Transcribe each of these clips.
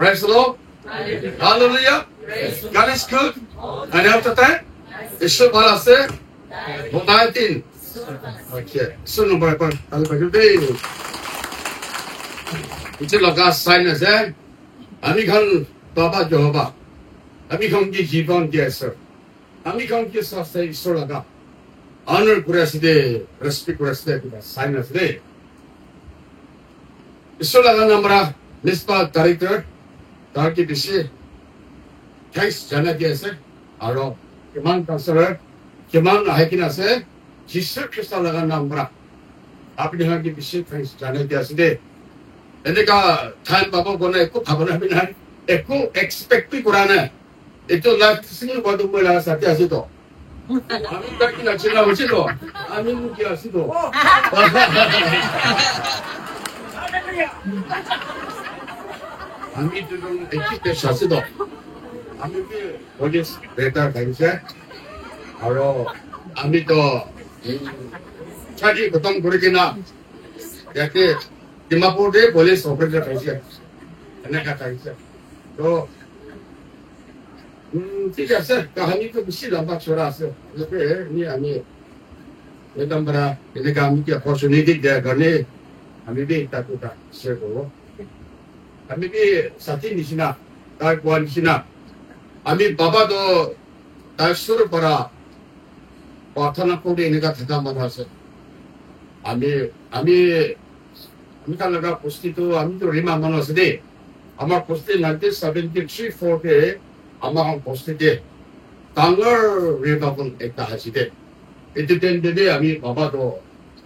Praise the Lord. Hallelujah. God is good. And after that, ईश्वर भला से होता है 3. Okay. सुनो बराबर. Hallelujah. 이제 लगा sign है. 아미 간 바바 조바. 아미 경기 기본 계서. 아미 경기 사세 ईश्वर가 honor 그랬으되 respect 그랬으되 sign है. ईश्वर가 नंबरा निस्पा character ताकि दिशे thanks जाना कैसे आरो किमान कसर किमान है कि ना से जिससे किस्ता लगा नंबरा आपने यहाँ की दिशे thanks जाने कैसे दे इन्हें का time बाबा बोलना एको भावना भी नहीं एको expect भी Khurana itu life single baru mula sati asido amin tak kena cina asido amin mungkin asido amin tu dong ekip asido amin tu polis beta kaisa aro amin tu cari ketemu kurikina jadi Dimapur de polis operator kaisa enak kata kaisa तो ठीक है sir कहानी तो किसी लंबा छोड़ा sir लेकिन ये हमें एकदम बड़ा इन्हें काम की अपॉर्चुनिटी दे करने हमें भी ताकि ता शेयर करो हमें भी साथी निशिना ताकि वो निशिना हमें बाबा तो ताकि शुरू पड़ा प्रार्थना कोडे इन्हें का थका मना सर हमें का लगा पुष्टि तो हमें तो रिमा मना से दे हमारा पुष्टि 1973-4 아마 봤을 때 당을 리바분 했다 하시대 이때 때문에 아미 바바도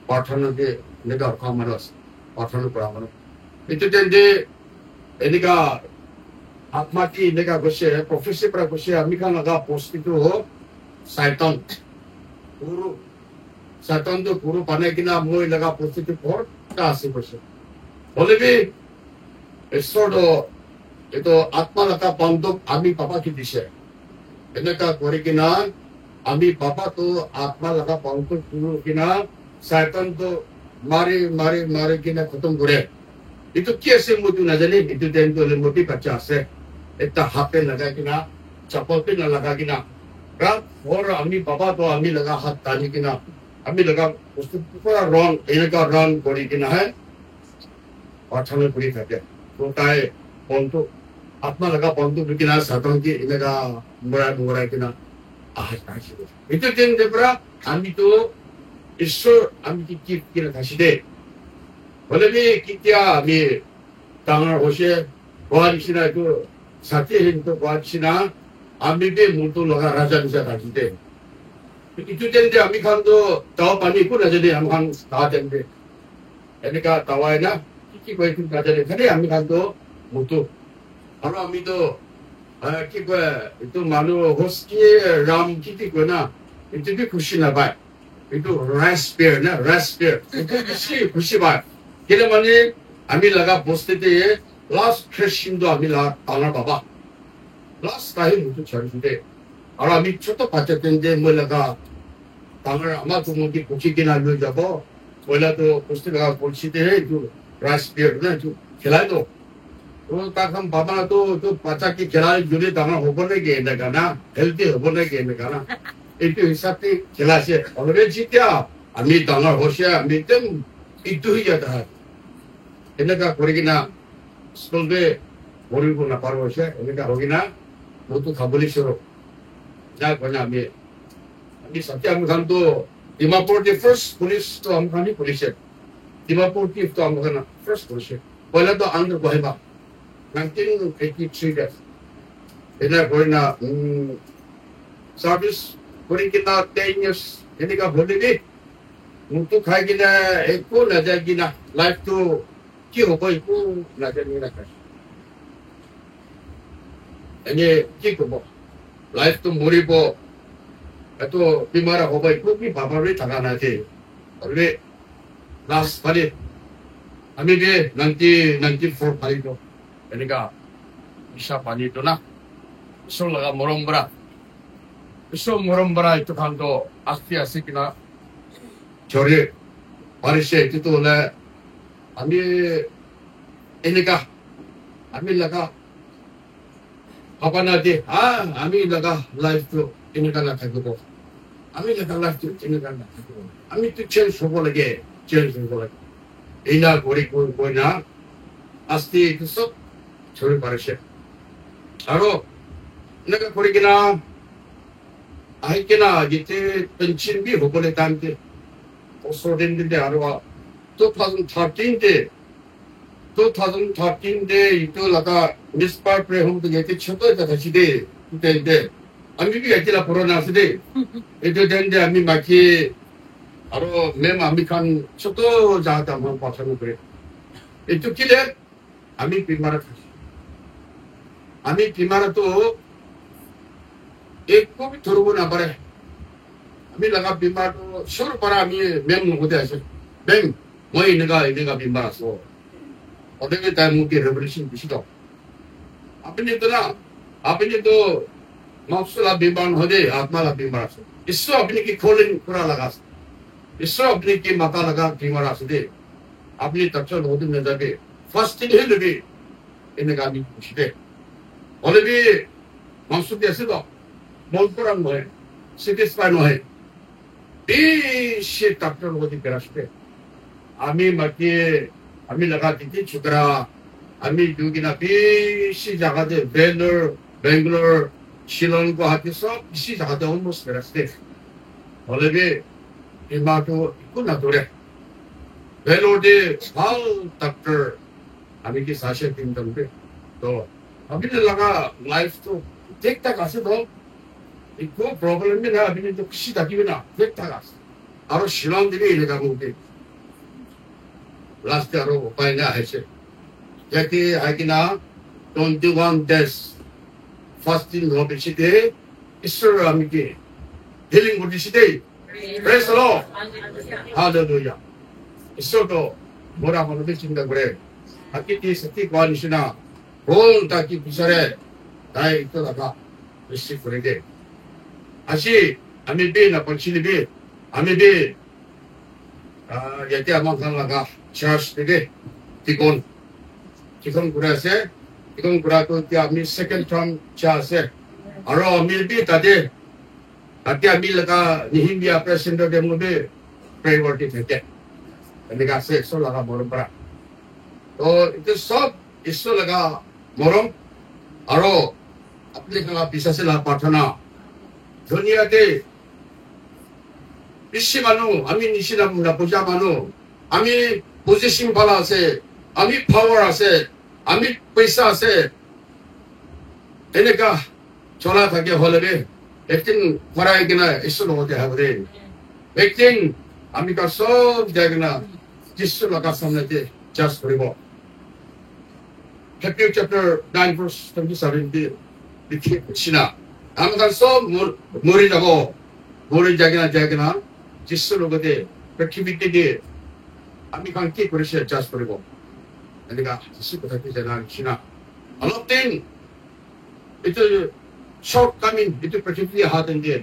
파트너게 내가 가면서 파트너 그러면 이때 때문에 애니가 아마티 내가 그것이 프로페셔널 그것이 아미카나가 포스티도 사이턴 구루 사이턴도 구루 바네기나 뭐이라가 포스티도 por 다시 보시 원래비 에스토도 itu atma laka panduk ami papa ki dishe enaka korikina ami papa tu atma laka panduk guru kina satan tu mari kina khatam kore itu kaise mutu na jane itu den to le moti bacha ase eta hape laga kina chapal pe na laga kina rat or ami papa to ami laga hat tani kina ami laga ustu pura wrong enaka wrong korikina hai pathane puri thake to tai pontu आत्मा लगा पंतु बिकिना सातों की इनका मुरा किना आह Tashi itu दिन देपरा आमी तो ईश्वर आमी की किना ताशी दे बोले भी कित्या आमी तांगर होशे वारिशिना तो साथे हिन तो वारिशिना आमी भी मुर्तु लगा राजा निसा ताशी दे itu दिन दे आमी खान तो ताव पानी को नजर दे हम खान ताव दिन दे इनका तावाय ना की कोई कुछ नजर दे खने आमी खान तो मुर्तु 바로 아미도 키고 또 마누 호스키 람 키티고나 이제 쿠시나 봐. 이도 라스피어나 라스피어. 이게 쿠시 봐. 그러면은 아미라가 보스테에 라스 크리스천도 아미라 알아 봐봐. 라스 타임 무슨 잘인데. 알아 미 초도 받쳤던데 뭐라가 당을 아마 그분이 고치긴 알려 잡어. 원래도 보스테가 볼시대 그 라스피어나 그 kelado तो ताकम बाबा तो बच्चा की खिलाड़ी जुड़े दाना होने के ना गाना हेल्दी होने के ना गाना इतने हिसाब से खिला से ऑलरेडी जीत्या अमी दाना होशिया अमी तम इतु ही जाता है इनका कोई ना स्कूल में बोरी को ना पार होशिया इनका होगी ना वो तो खबरी शुरू ना कोना अमी सत्य हम खान तो दिमापुर के फर्स्ट पुलिस तो हम खानी पुलिस है दिमापुर की तो हम खाना फर्स्ट पुलिस है पहले तो अंदर बहेबा 1983 guys. Ina ko na service kuri kita 10 years ini ka boleh ni untuk khai gina eko na ja gina life to ki ho koi ko na ja ni na ka ini ki ko bo life to muri bo ato bimara ho bai ko ki baba re thaga na the ore last pali ami be 1994 pali to 그러니까 이샤 바니도나 솔라가 모롬브라 소 모롬브라 이또 간도 아스티아 시키나 저리 바리세 이또네 아미 에니까 아밀라가 ভাবা না যে আমি লাগা লাইফটো এনেকা নাথাকিব আমি লাগা লাইফটো এনেকা নাথাকিব আমি তো চেঞ্জ হব লাগে চেঞ্জ হব লাগে এইনা কৰি কৈ না আস্তে এইটো চব চলি পাৰিছে আৰু এনেকা কৰি কিনা আহি কিনা যেতিয়া পেঞ্চন বি হ'বলৈ টাইমতে বছৰ দিন দিলে আৰু 2013 때 itu laka mispar prehum tu yaitu choto itu tadi deh itu ami bi yaitu lah corona sedih itu dan dia ami maki aro mem ami kan choto jahat am pasan upre itu kile ami pimara tu ek ko bi thoru na pare ami laga pimara tu shuru para ami mem hote ase beng moi inega pimara so 어떻게 다무게 레버리션 비시도 आपने तो मौसला बीमार हो दे आत्मा बीमार से इससे अपने की खोलन पूरा लगा इससे अपने की माता लगा बीमार से दे अपनी तक्षण होते न जाके फर्स्ट थिंग है लगे इन्हें गामी पूछते बोले भी मौसू कैसे तो मोलपुरम है सिटी स्पाइन है बीशे डॉक्टर होती कराशते आमी मकी आम्ही लगा तिथे छुकरा आम्ही दुगिना बेसी जागाते बेंगलोर शिलंग गुवाहाटी सब बेसी जागाते almost बेरासते बोले इमातो इको ना दोरे बेंगलोर दे हाल डॉक्टर आम्ही की साशे तीन दंबे तो अभी लगा लाइफ तो ठीक ठाक आसे तो इको प्रॉब्लम में ना अभी तो किसी ताकि भी ना ठीक ठाक आसे और शिलंग दिले इलेगा मुझे last year upay na hese jati agina 21 days fasting ho biside isur amike healing ho biside praise the Lord hallelujah isur to mora hono bisinda gore akiti sati kwanishina hol taki bisare dai ito daga bisi kurege ashi ami be na panchili be ami be yati amang laga church today tikon kurase tikon kurato ti ami second term chase aro milbi tade atia milaka nihimbia president de mobe priority theke endika se so laga morom para to itu sob iso laga morom aro apne kala bisa se la parthana dunia te বিশ্ব মানুষ আমি নিচিনা বুজা মানুষ আমি position ভালো আছে আমি পাওয়ার আছে আমি পয়সা আছে এনেকা চলা থাকে হলে একদিন পড়াই কিনা ঈশ্বর হতে হবে একদিন আমি তার সব জায়গা না যিশু লাগার সামনে চাষ করিব Matthew chapter 9 verse 27 দিয়ে লিখিছি না আমি তার সব মরে যাব মরে জায়গা না যিশু লোকতে পৃথিবীতে দিয়ে আমি কাকে করেছে চাষ করিব এনেকা যিশু কথা কি জানা ছিনা অলপদিন itu short coming itu পৃথিবী হাত দিয়ে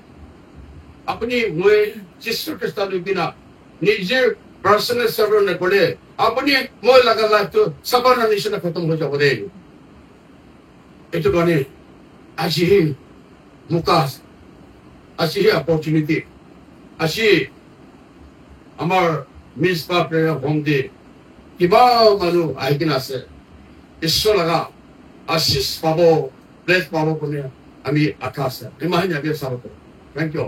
আপনি মই যিশু খ্রিস্ট বিনা নিজের পার্সোনাল সার্ভার না করে আপনি মই লাগা লাগতো সবার নিশানা খতম হয়ে যাবে রে itu মানে আজি মুকাস আজি অপরচুনিটি আজি আমার মিস পাপে হোম দে কিবা মানুহ আহি কিনে আছে ঈশ্বৰ লগা আশীষ পাব প্লেছ পাব কোনে আমি আশা আছে ইমানে আমি চাব থেংক ইউ